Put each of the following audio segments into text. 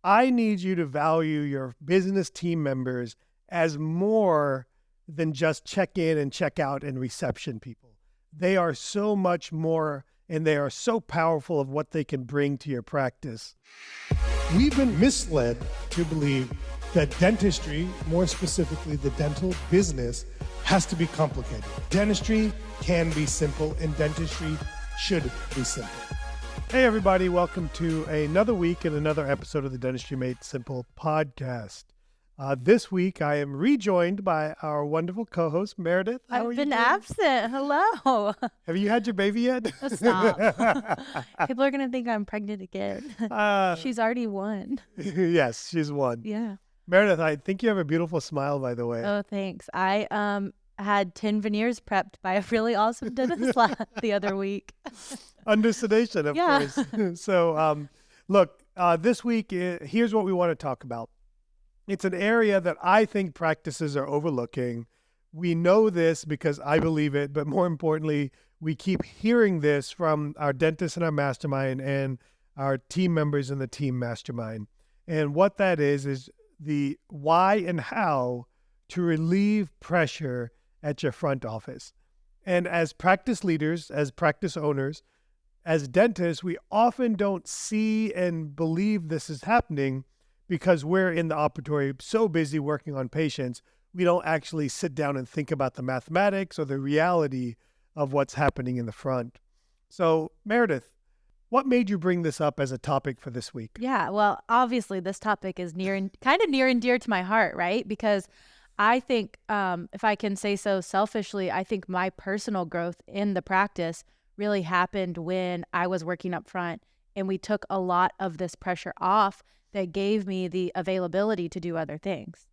I need you to value your business team members as more than just check in and check out and reception people. They are so much more, and they are so powerful of what they can bring to your practice. We've been misled to believe that dentistry, more specifically the dental business, has to be complicated. Dentistry can be simple, and dentistry should be simple. Hey everybody, welcome to another week and another episode of the Dentistry Made Simple podcast. This week I am rejoined by our wonderful co-host, Meredith. How I've been absent. Hello. Have you had your baby yet? Stop. People are going to think I'm pregnant again. She's already won. Yes, she's one. Yeah. Meredith, I think you have a beautiful smile, by the way. Oh, thanks. I had 10 veneers prepped by a really awesome dentist the other week. Under sedation, of course. So, look, this week, here's what we want to talk about. It's an area that I think practices are overlooking. We know this because I believe it, but more importantly, we keep hearing this from our dentists in our mastermind and our team members in the team mastermind. And what that is the why and how to relieve pressure at your front office. And as practice leaders, as practice owners, as dentists, we often don't see and believe this is happening because we're in the operatory so busy working on patients, we don't actually sit down and think about the mathematics or the reality of what's happening in the front. So, Meredith, what made you bring this up as a topic for this week? Yeah, well, obviously this topic is near and dear to my heart, right? Because I think, if I can say so selfishly, I think my personal growth in the practice really happened when I was working up front and we took a lot of this pressure off that gave me the availability to do other things.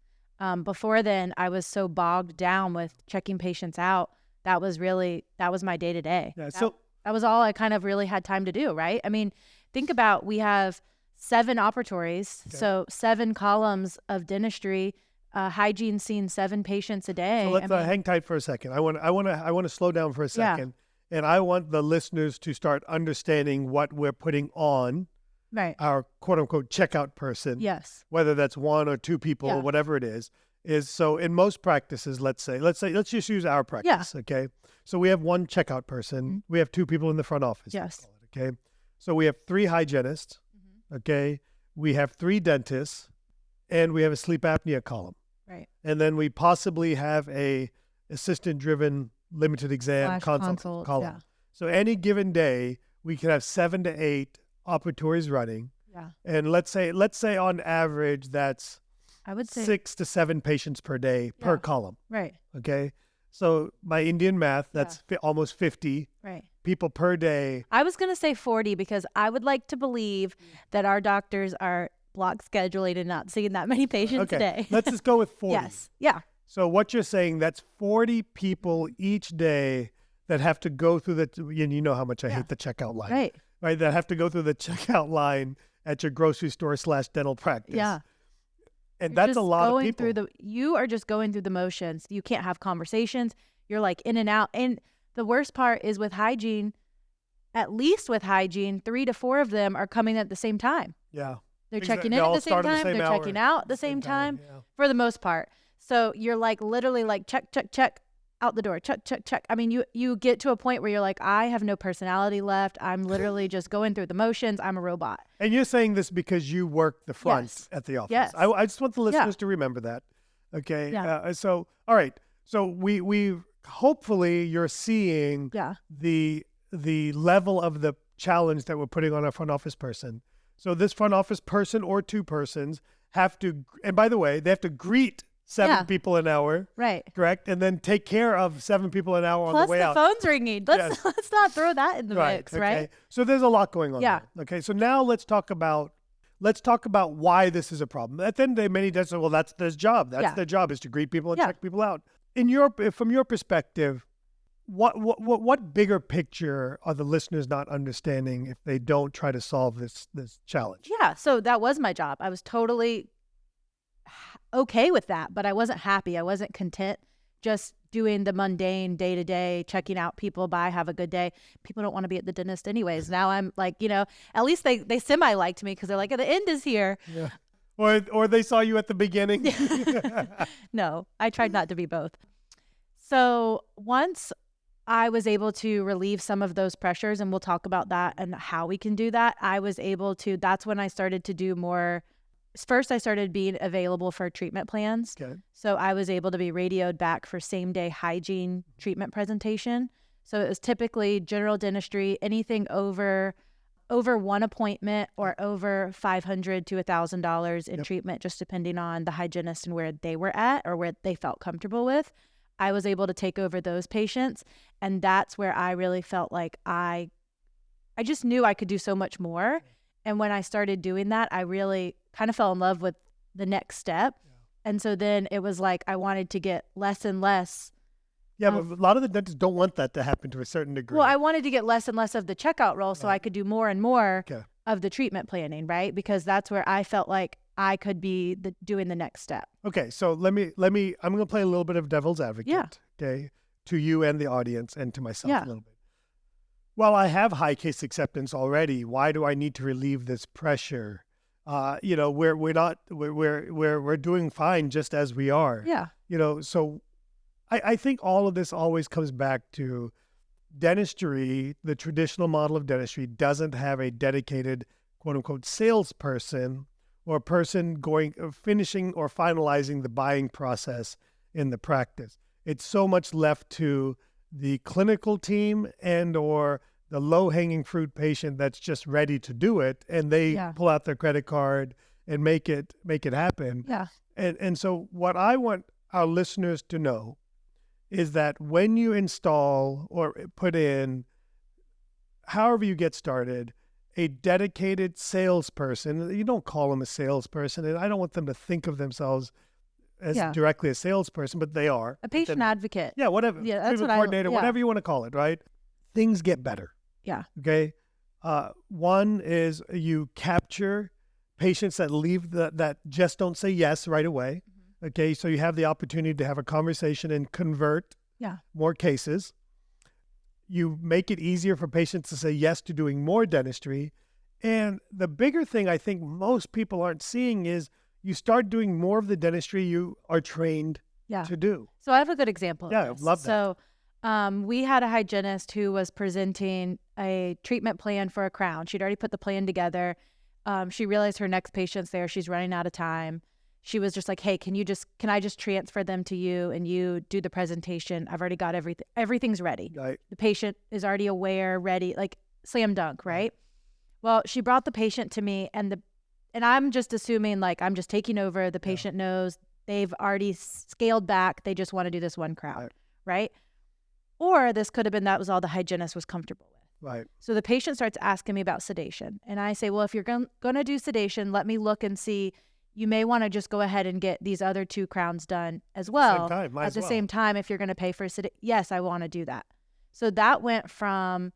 Before then, I was so bogged down with checking patients out. That was my day to day. That was all I kind of really had time to do, right? I mean, think about, we have 7 operatories, so 7 columns of dentistry, hygiene seeing 7 patients a day. So let's hang tight for a second. I want to slow down for a second, and I want the listeners to start understanding what we're putting on our quote unquote checkout person. Yes. Whether that's 1 or 2 people or whatever it is so in most practices, let's just use our practice. Yeah. Okay. So we have 1 checkout person. Mm-hmm. We have 2 people in the front office. Yes. Okay. So we have 3 hygienists. Mm-hmm. Okay. We have 3 dentists, and we have a sleep apnea column. Right. And then we possibly have a assistant-driven limited exam consult column. Yeah. So any given day, we could have 7 to 8 operatories running. Yeah. And let's say on average, that's, I would say, 6 to 7 patients per day per column. Right. Okay. So my Indian math, that's almost 50 people per day. I was going to say 40 because I would like to believe that our doctors are block scheduling and not seeing that many patients a day. Let's just go with 40. Yes. Yeah. So what you're saying, that's 40 people each day that have to go through and you know how much I hate the checkout line. Right. That have to go through the checkout line at your grocery store / dental practice. Yeah. And that's a lot of people. You are just going through the motions. You can't have conversations. You're like in and out. And the worst part is with hygiene, at least with hygiene, 3 to 4 of them are coming at the same time. Yeah. They're checking in at the same time. They're checking out at the same time for the most part. So you're like literally like check, check, check, out the door, check, check, check. I mean, you get to a point where you're like, I have no personality left. I'm literally just going through the motions. I'm a robot. And you're saying this because you work the front at the office. Yes. I just want the listeners to remember that. Okay. Yeah. So, all right. So we hopefully you're seeing the level of the challenge that we're putting on our front office person. So this front office person or 2 persons have to, and by the way, they have to greet 7 people an hour. Right. Correct. And then take care of 7 people an hour on the way out. Plus the phone's ringing. Let's not throw that in the mix, right? So there's a lot going on. Yeah. There. Okay. So now let's talk about why this is a problem. At the end of the day, many dentists say, well, that's their job. That's their job, is to greet people and check people out. From your perspective, what bigger picture are the listeners not understanding if they don't try to solve this challenge? Yeah. So that was my job. I was totally okay with that, but I wasn't happy. I wasn't content just doing the mundane day-to-day, checking out people, bye, have a good day. People don't want to be at the dentist anyways. Now I'm like, at least they semi-liked me because they're like, the end is here. Yeah. Or they saw you at the beginning. No, I tried not to be both. So once I was able to relieve some of those pressures, and we'll talk about that and how we can do that, that's when I started to do more. First, I started being available for treatment plans. Okay. So I was able to be radioed back for same-day hygiene treatment presentation. So it was typically general dentistry, anything over one appointment or over $500 to $1,000 in treatment, just depending on the hygienist and where they were at or where they felt comfortable with. I was able to take over those patients. And that's where I really felt like I just knew I could do so much more. And when I started doing that, I really kind of fell in love with the next step. Yeah. And so then it was like I wanted to get less and less. Yeah, but a lot of the dentists don't want that to happen to a certain degree. Well, I wanted to get less and less of the checkout role so I could do more and more of the treatment planning, right? Because that's where I felt like I could be doing the next step. Okay, so I'm going to play a little bit of devil's advocate, okay, to you and the audience and to myself a little bit. Well, I have high case acceptance already. Why do I need to relieve this pressure? We're doing fine just as we are. Yeah. So I think all of this always comes back to dentistry. The traditional model of dentistry doesn't have a dedicated, quote unquote, salesperson or a person finishing or finalizing the buying process in the practice. It's so much left to the clinical team and or the low-hanging fruit patient that's just ready to do it, and they pull out their credit card and make it happen. Yeah. And so what I want our listeners to know is that when you install or put in, however you get started, a dedicated salesperson, you don't call them a salesperson, and I don't want them to think of themselves as directly a salesperson, but they are. A patient advocate. Yeah, whatever. Yeah, that's what coordinator, whatever you want to call it, right? Things get better. Yeah. Okay. One is you capture patients that leave that just don't say yes right away. Mm-hmm. Okay. So you have the opportunity to have a conversation and convert more cases. You make it easier for patients to say yes to doing more dentistry. And the bigger thing I think most people aren't seeing is you start doing more of the dentistry you are trained to do. So I have a good example. Yeah, I love that. So we had a hygienist who was presenting a treatment plan for a crown. She'd already put the plan together. She realized her next patient's there. She's running out of time. She was just like, hey, can I just transfer them to you and you do the presentation? I've already got everything. Everything's ready. Right. The patient is already aware, ready, like slam dunk, right? Well, she brought the patient to me and I'm just assuming like I'm just taking over. The patient knows they've already scaled back. They just want to do this one crown, right? Or this could have been that was all the hygienist was comfortable with. Right. So the patient starts asking me about sedation. And I say, well, if you're going to do sedation, let me look and see. You may want to just go ahead and get these other 2 crowns done as well. At the same time, if you're going to pay for sedation. Yes, I want to do that. So that went from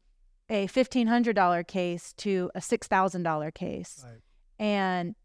a $1,500 case to a $6,000 case. Right. And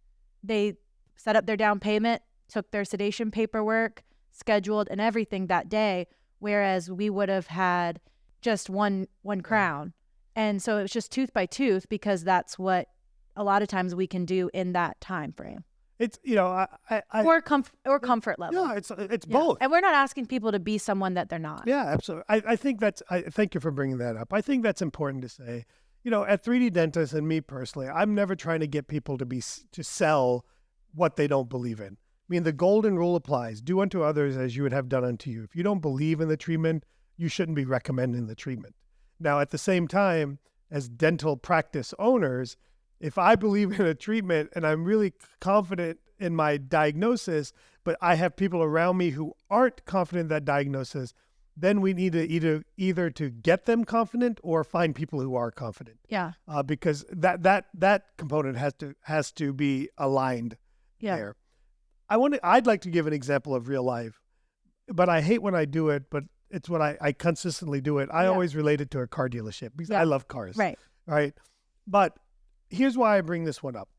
they set up their down payment, took their sedation paperwork, scheduled and everything that day, whereas we would have had just one crown. And so it was just tooth by tooth because that's what a lot of times we can do in that time frame. It's, or comfort level. Yeah, it's both. And we're not asking people to be someone that they're not. Yeah, absolutely. I think thank you for bringing that up. I think that's important to say. At 3D Dentist and me personally, I'm never trying to get people to sell what they don't believe in. I mean, the golden rule applies. Do unto others as you would have done unto you. If you don't believe in the treatment, you shouldn't be recommending the treatment. Now, at the same time, as dental practice owners, if I believe in a treatment and I'm really confident in my diagnosis, but I have people around me who aren't confident in that diagnosis, then we need to either to get them confident or find people who are confident. Yeah. Because that component has to be aligned there. I'd like to give an example of real life, but I hate when I do it, but it's what I consistently do it. I always relate it to a car dealership because I love cars. Right. But here's why I bring this one up.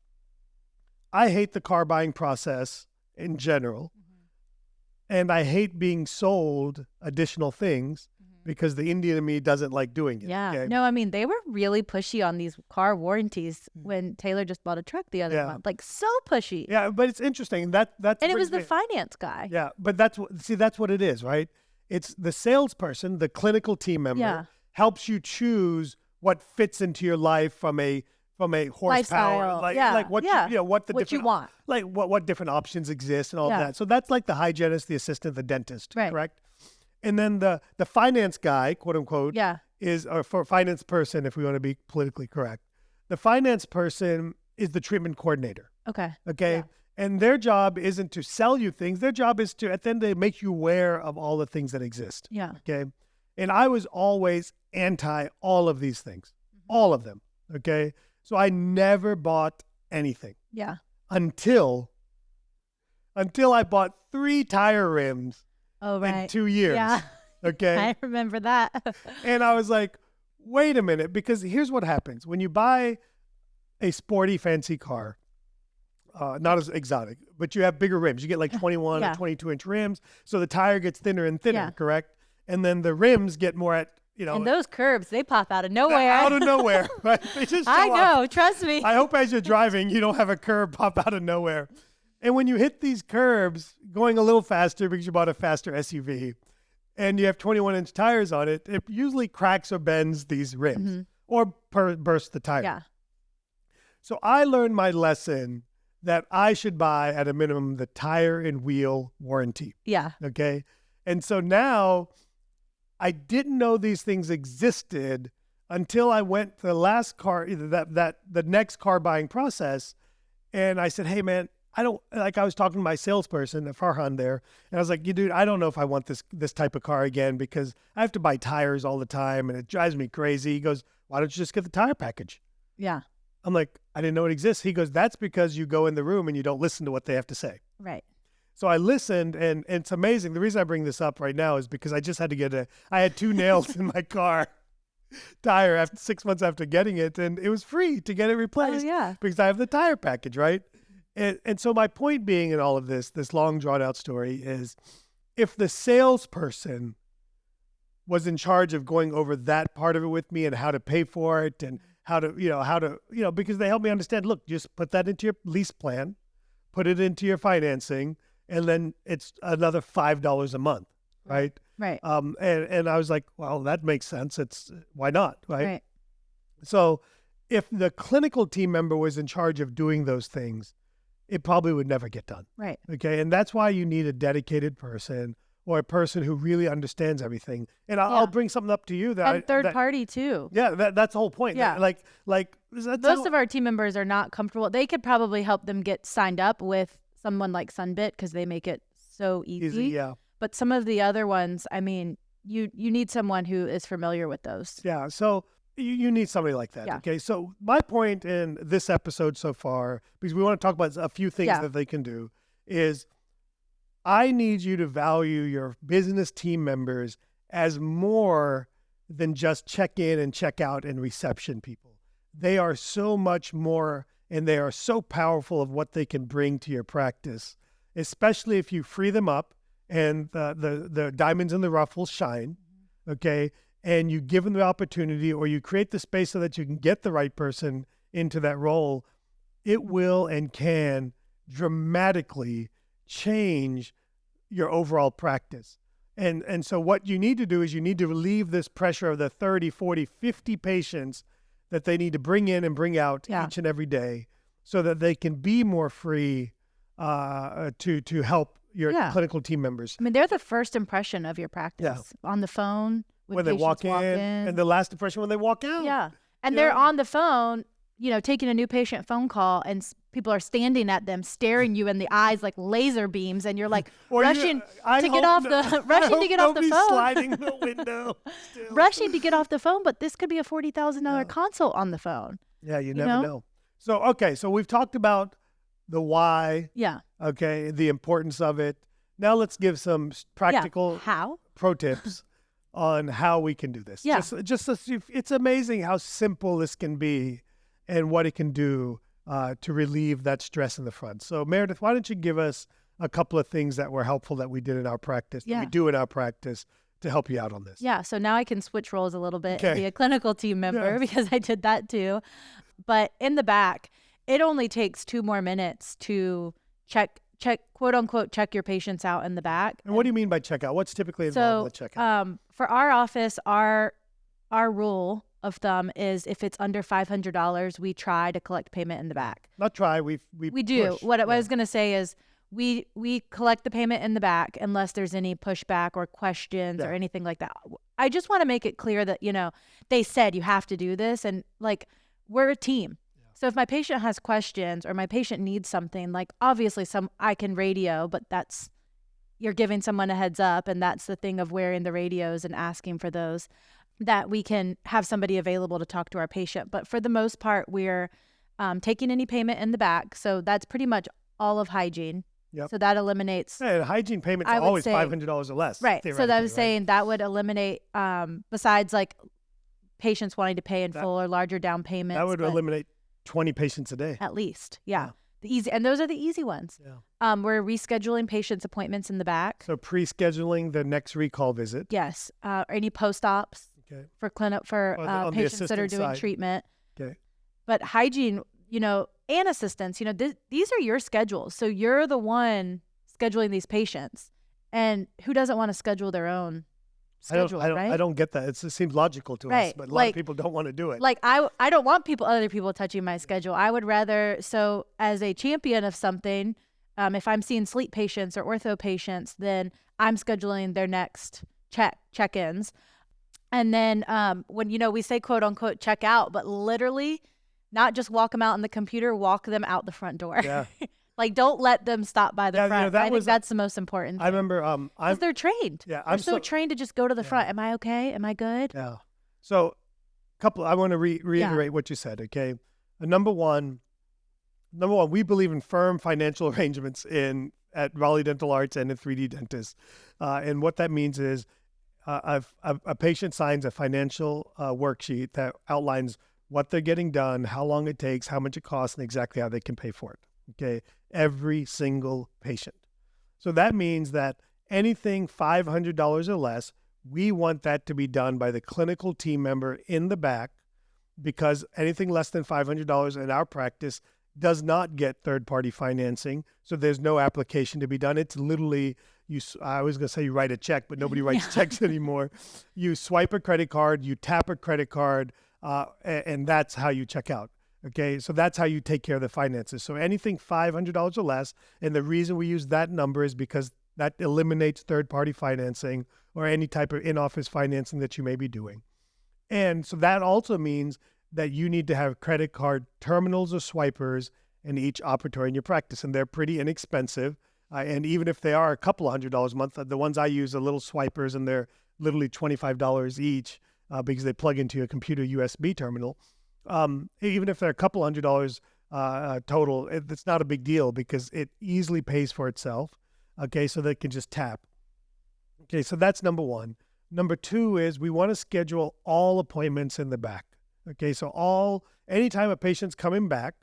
I hate the car buying process in general. And I hate being sold additional things because the Indian in me doesn't like doing it. Yeah. Okay? No, I mean, they were really pushy on these car warranties when Taylor just bought a truck the other month. Like, so pushy. Yeah, but it's interesting. And it was the finance guy. Yeah, but that's what it is, right? It's the salesperson, the clinical team member, helps you choose what fits into your life from a horsepower, lifestyle. like what what you want, like what different options exist and all that. So that's like the hygienist, the assistant, the dentist, correct? And then the finance guy, quote unquote, is, or for finance person, if we want to be politically correct, the finance person is the treatment coordinator. Okay. Yeah. And their job isn't to sell you things. Their job is to, at the end, they make you aware of all the things that exist. Yeah. Okay. And I was always anti all of these things, all of them. Okay. So I never bought anything. Yeah. Until I bought 3 tire rims. In 2 years. Yeah. Okay. I remember that. And I was like, wait a minute, because here's what happens. When you buy a sporty, fancy car, not as exotic, but you have bigger rims. You get like 21 or 22-inch rims. So the tire gets thinner and thinner, correct? And then the rims get more at, and those curbs, they pop out of nowhere. Out of nowhere, right? They just show I know, up. trust me. I hope as you're driving, you don't have a curb pop out of nowhere. And when you hit these curbs going a little faster because you bought a faster SUV and you have 21-inch tires on it, it usually cracks or bends these rims or bursts the tire. Yeah. So I learned my lesson that I should buy at a minimum the tire and wheel warranty. Yeah. Okay. And so now I didn't know these things existed until I went to the last car, the next car buying process. And I said, hey man, I was talking to my salesperson, Farhan there, and I was like, dude, I don't know if I want this type of car again because I have to buy tires all the time and it drives me crazy. He goes, why don't you just get the tire package? Yeah. I'm like, I didn't know it exists. He goes, that's because you go in the room and you don't listen to what they have to say. Right. So I listened, and it's amazing. The reason I bring this up right now is because I just had to I had 2 nails in my car tire after 6 months after getting it, and it was free to get it replaced because I have the tire package, right? And so my point being in all of this long drawn out story is if the salesperson was in charge of going over that part of it with me and how to pay for it and how to, because they help me understand, look, just put that into your lease plan, put it into your financing, and then it's another $5 a month, right? Right. And I was like, well, that makes sense. Why not, right? So if the clinical team member was in charge of doing those things, it probably would never get done. Right. Okay. And that's why you need a dedicated person or a person who really understands everything. And I'll bring something up to you and third party too. Yeah. That's the whole point. Yeah. Most of our team members are not comfortable. They could probably help them get signed up with someone like Sunbit because they make it so easy. Yeah. But some of the other ones, I mean, you need someone who is familiar with those. Yeah. So you need somebody like that. Yeah. Okay. So my point in this episode so far, because we want to talk about a few things that they can do, is I need you to value your business team members as more than just check in and check out and reception people. They are so much more, and they are so powerful of what they can bring to your practice, especially if you free them up and the diamonds in the rough will shine. Okay. And you give them the opportunity, or you create the space so that you can get the right person into that role. It will and can dramatically change your overall practice. And so what you need to do is you need to relieve this pressure of the 30, 40, 50 patients that they need to bring in and bring out each and every day so that they can be more free to help your clinical team members. I mean, they're the first impression of your practice on the phone. When they walk in, and the last impression when they walk out. Yeah. And they're on the phone, taking a new patient phone call, and people are standing at them, staring you in the eyes like laser beams, and you're like rushing to get off the phone. Sliding the window. Rushing to get off the phone, but this could be a $40,000 consult on the phone. Yeah, you never know. So, so we've talked about the why. Yeah. Okay, the importance of it. Now let's give some practical pro tips on how we can do this. Yeah. It's amazing how simple this can be and what it can do to relieve that stress in the front. So Meredith, why don't you give us a couple of things that were helpful that we did in our practice, that we do in our practice to help you out on this. Yeah. So now I can switch roles a little bit and be a clinical team member because I did that too. But in the back, it only takes 2 more minutes to check, quote unquote, check your patients out in the back. And what do you mean by checkout? What's typically involved with checkout? For our office, our rule of thumb is if it's under $500, we try to collect payment in the back. Not try, we do. Push. What I was going to say is we collect the payment in the back unless there's any pushback or questions or anything like that. I just want to make it clear that, they said you have to do this, and like, we're a team. So if my patient has questions or my patient needs something, like obviously I can radio, but you're giving someone a heads up, and that's the thing of wearing the radios and asking for those, that we can have somebody available to talk to our patient. But for the most part, we're taking any payment in the back. So that's pretty much all of hygiene. Yep. So that eliminates. And hygiene payments are always $500 or less. Right. So that was saying that would eliminate, besides like patients wanting to pay in full or larger down payments. That would eliminate 20 patients a day. At least. Yeah. And those are the easy ones. Yeah. We're rescheduling patients' appointments in the back. So pre-scheduling the next recall visit. Yes. Any post-ops for patients that are doing treatment. Okay. But hygiene, and assistance, these are your schedules. So you're the one scheduling these patients, and who doesn't want to schedule their own schedule, right? I don't get that. It seems logical to us, but a lot of people don't want to do it. Like I don't want other people touching my schedule. I would rather, so as a champion of something, if I'm seeing sleep patients or ortho patients, then I'm scheduling their next check-ins. And then when, we say quote unquote check out, but literally not just walk them out in the computer, walk them out the front door. Yeah. Like, don't let them stop by the front. I think that's the most important thing. I remember, because they're trained. Yeah, they're so trained to just go to the front. Am I okay? Am I good? Yeah. So, I want to reiterate what you said. Okay. Number one, we believe in firm financial arrangements at Raleigh Dental Arts and at 3D Dentists, and what that means is, a patient signs a financial worksheet that outlines what they're getting done, how long it takes, how much it costs, and exactly how they can pay for it. Okay, every single patient. So that means that anything $500 or less, we want that to be done by the clinical team member in the back, because anything less than $500 in our practice does not get third-party financing. So there's no application to be done. It's literally, I was going to say you write a check, but nobody writes checks anymore. You swipe a credit card, you tap a credit card, and that's how you check out. Okay, so that's how you take care of the finances. So anything $500 or less, and the reason we use that number is because that eliminates third-party financing or any type of in-office financing that you may be doing. And so that also means that you need to have credit card terminals or swipers in each operatory in your practice, and they're pretty inexpensive. And even if they are a couple $100 a month, the ones I use are little swipers, and they're literally $25 each because they plug into a computer USB terminal. Even if they're a couple $100 total, it's not a big deal because it easily pays for itself. Okay, so they can just tap. Okay, so that's number one. Number two is we want to schedule all appointments in the back. Okay, so anytime a patient's coming back,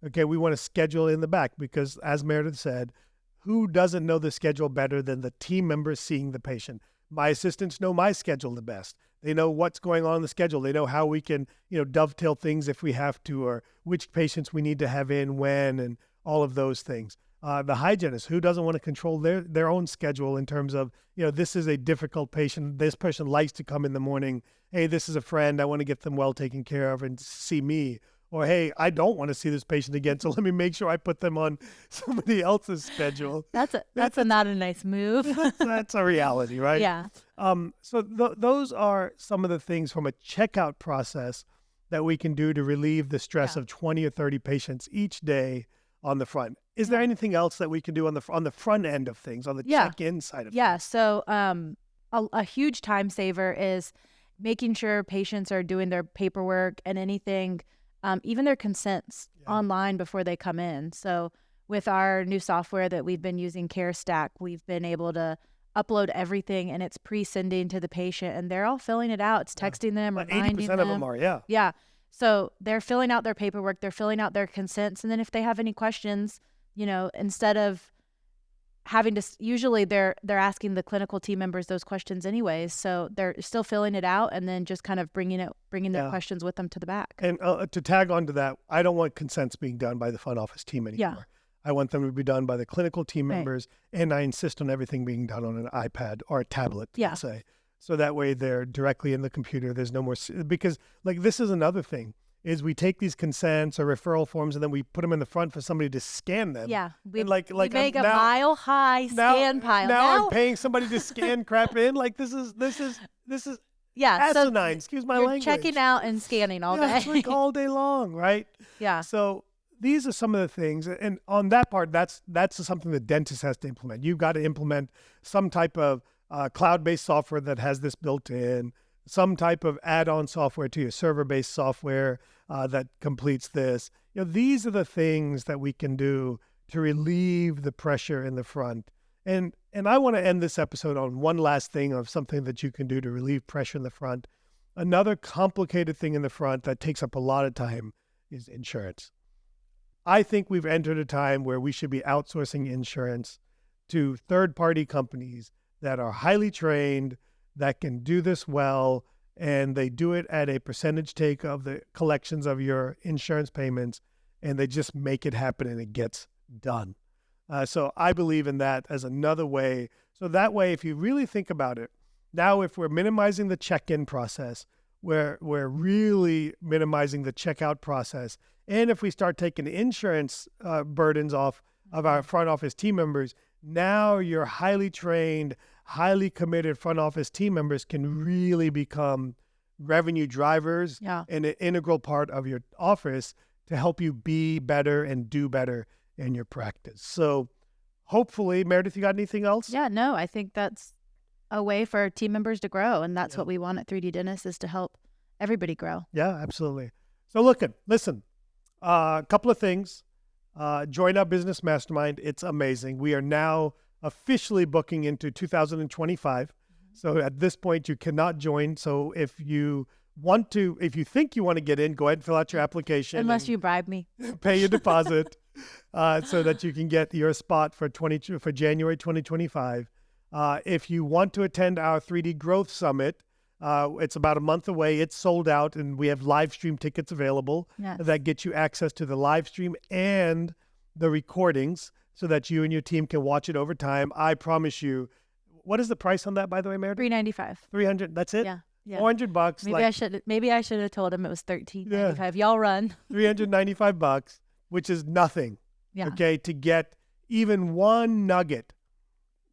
okay, we want to schedule in the back because, as Meredith said, who doesn't know the schedule better than the team members seeing the patient? My assistants know my schedule the best. They know what's going on in the schedule. They know how we can, dovetail things if we have to, or which patients we need to have in when, and all of those things. The hygienist, who doesn't want to control their own schedule in terms of, this is a difficult patient. This person likes to come in the morning. Hey, this is a friend. I want to get them well taken care of and see me. Or, hey, I don't want to see this patient again, so let me make sure I put them on somebody else's schedule. That's not a nice move. That's a reality, right? Yeah. So those are some of the things from a checkout process that we can do to relieve the stress of 20 or 30 patients each day on the front. Is there anything else that we can do on the front end of things, on the check-in side of things? Yeah. So a huge time saver is making sure patients are doing their paperwork and anything. Even their consents online before they come in. So with our new software that we've been using, CareStack, we've been able to upload everything, and it's pre-sending to the patient, and they're all filling it out. It's texting them, reminding 80% of them are, Yeah. So they're filling out their paperwork, they're filling out their consents, and then if they have any questions, instead of having to usually they're asking the clinical team members those questions anyways, so they're still filling it out and then just kind of bringing their questions with them to the back. And to tag on to that, I don't want consents being done by the front office team anymore. I want them to be done by the clinical team members, and I insist on everything being done on an iPad or a tablet, let's say. So that way they're directly in the computer. There's no more, because like this is another thing, is we take these consents or referral forms and then we put them in the front for somebody to scan them. Yeah. We make a mile-high scan pile. Now I'm paying somebody to scan crap in. Like this is asinine. Excuse my language. Checking out and scanning all day. It's like all day long, right? Yeah. So these are some of the things. And on that part, that's something the dentist has to implement. You've got to implement some type of cloud-based software that has this built in, some type of add-on software to your server-based software that completes this. These are the things that we can do to relieve the pressure in the front. And I want to end this episode on one last thing of something that you can do to relieve pressure in the front. Another complicated thing in the front that takes up a lot of time is insurance. I think we've entered a time where we should be outsourcing insurance to third-party companies that are highly trained, that can do this well, and they do it at a percentage take of the collections of your insurance payments, and they just make it happen and it gets done. So I believe in that as another way. So that way, if you really think about it, now if we're minimizing the check-in process, we're really minimizing the checkout process. And if we start taking insurance burdens off of our front office team members, now your highly trained, highly committed front office team members can really become revenue drivers and an integral part of your office to help you be better and do better in your practice. So hopefully, Meredith, you got anything else? Yeah, no, I think that's a way for team members to grow. And that's what we want at 3D Dentist, is to help everybody grow. Yeah, absolutely. So listen, a couple of things. Join our business mastermind. It's amazing. We are now officially booking into 2025. So at this point, you cannot join. So if you think you want to get in, go ahead and fill out your application. Unless you bribe me. Pay your deposit so that you can get your spot for January 2025. If you want to attend our 3D Growth Summit, it's about a month away. It's sold out, and we have live stream tickets available that get you access to the live stream and the recordings so that you and your team can watch it over time. I promise you. What is the price on that, by the way, Meredith? $395. $300. That's it? Yeah. $400. Maybe I should have told him it was $13.95. Yeah. Y'all run. $395, which is nothing. Yeah. Okay, to get even one nugget,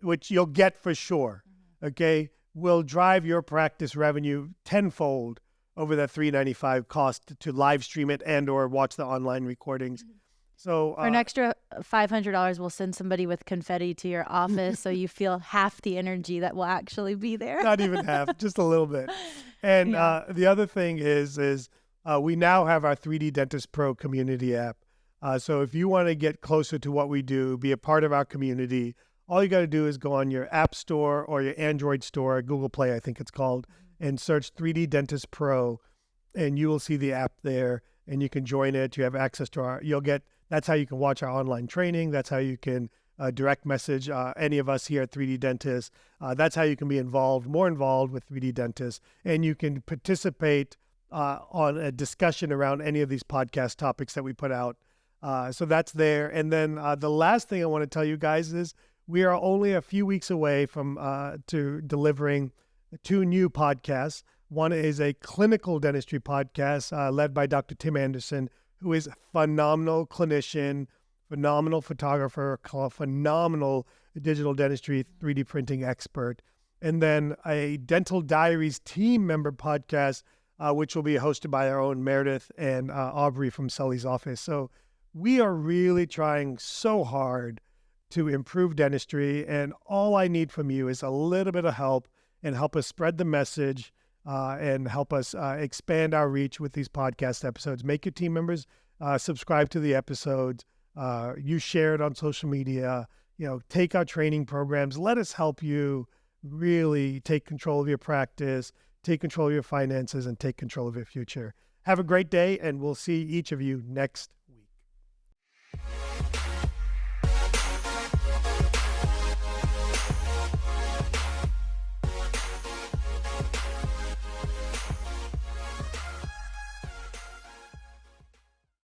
which you'll get for sure. Okay, will drive your practice revenue tenfold over that $395 cost to live stream it and or watch the online recordings. So for an extra $500, we'll send somebody with confetti to your office so you feel half the energy that will actually be there. Not even half, just a little bit. And the other thing is we now have our 3D Dentist Pro community app. So if you want to get closer to what we do, be a part of our community, all you got to do is go on your App Store or your Android Store, Google Play, I think it's called, and search 3D Dentist Pro, and you will see the app there, and you can join it. You have access to that's how you can watch our online training. That's how you can direct message any of us here at 3D Dentist. That's how you can be more involved with 3D Dentist, and you can participate on a discussion around any of these podcast topics that we put out. So that's there. And then the last thing I want to tell you guys is we are only a few weeks away from to delivering 2 new podcasts. One is a clinical dentistry podcast led by Dr. Tim Anderson, who is a phenomenal clinician, phenomenal photographer, phenomenal digital dentistry 3D printing expert. And then a Dental Diaries team member podcast, which will be hosted by our own Meredith and Aubrey from Sully's office. So we are really trying so hard to improve dentistry, and all I need from you is a little bit of help and help us spread the message and help us expand our reach with these podcast episodes. Make your team members subscribe to the episodes. You share it on social media. Take our training programs. Let us help you really take control of your practice, take control of your finances, and take control of your future. Have a great day, and we'll see each of you next